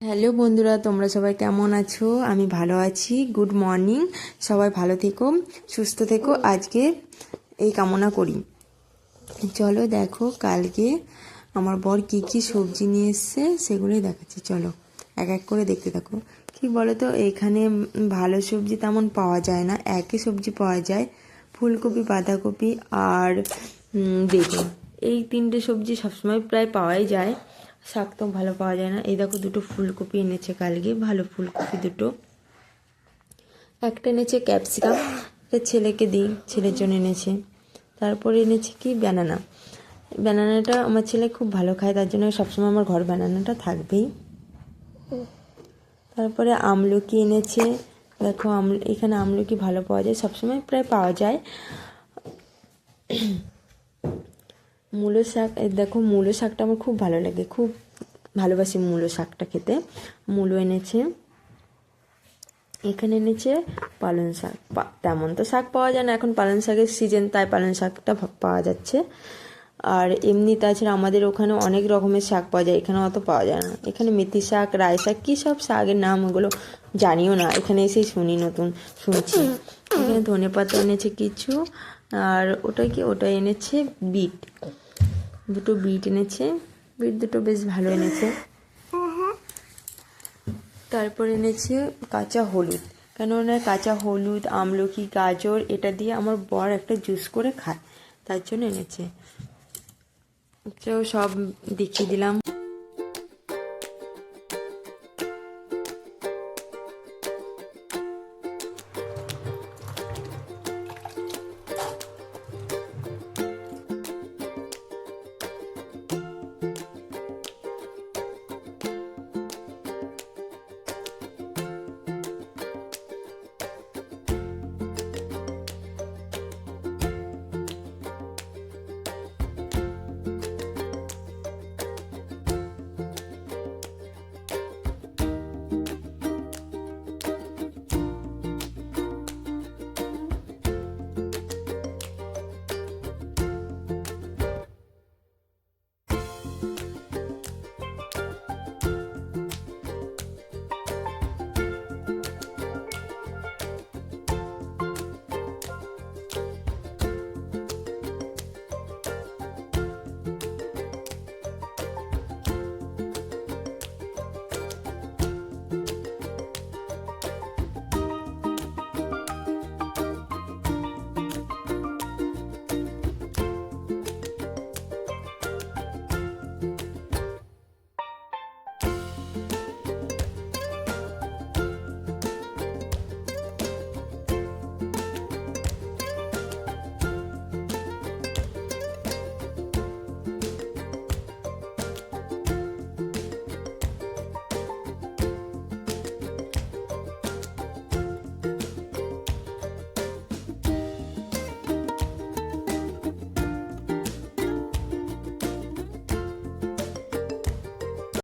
Hello বন্ধুরা, তোমরা সবাই কেমন আছো? আমি ভালো আছি। Good morning. সবাই ভালো থেকো, সুস্থ থেকো, আজকে এই কামনা করি। চলো দেখো কালকে আমার বর কী কী সবজি নিয়ে এসছে সেগুলোই দেখাচ্ছি। চলো এক এক করে দেখতে থাকো। কি বলো তো, এখানে ভালো সবজি তেমন পাওয়া যায় না, একই সবজি পাওয়া যায়, ফুলকপি, বাঁধাকপি আর বেগুন। এই তিনটে সবজি সবসময় প্রায় পাওয়াই যায়। শাক তো ভালো পাওয়া যায় না। এই দেখো দুটো ফুলকপি এনেছে কালকে, ভালো ফুলকপি দুটো। একটা এনেছে ক্যাপসিকাম, ছেলেকে দিই, ছেলের জন্য এনেছে। তারপরে এনেছে কি ব্যানানা। ব্যানানাটা আমার ছেলে খুব ভালো খায়, তার জন্য সবসময় আমার ঘর ব্যানানাটা থাকবেই। তারপরে আমলকি এনেছে। দেখো এখানে আমলকি ভালো পাওয়া যায়, সবসময় প্রায় পাওয়া যায়। মূলো শাক, দেখো মূলো শাকটা আমার খুব ভালো লাগে, খুব ভালোবাসি মূলো শাকটা খেতে। মূলো এনেছে। এখানে এনেছে পালং শাক। তেমন তো শাক পাওয়া যায় না, এখন পালং শাকের সিজন, তাই পালং শাকটা পাওয়া যাচ্ছে। আর এমনি তাছাড়া আমাদের ওখানে অনেক রকমের শাক পাওয়া যায়, এখানে অত পাওয়া যায় না। এখানে মেথি শাক, রায় শাক, কী সব শাকের নাম ওগুলো জানিও না, এখানে এসেই শুনছি। এখানে ধনে পাতা এনেছে কিছু। আর ওটাই এনেছে বিট, দুটো বিট এনেছে। বিট দুটো বেশ ভালো এনেছে। তারপর এনেছে কাঁচা হলুদ, কেননা কাঁচা হলুদ, আমলকি, গাজর এটা দিয়ে আমার বর একটা জুস করে খায়, তার জন্য এনেছে। তো সব দেখিয়ে দিলাম।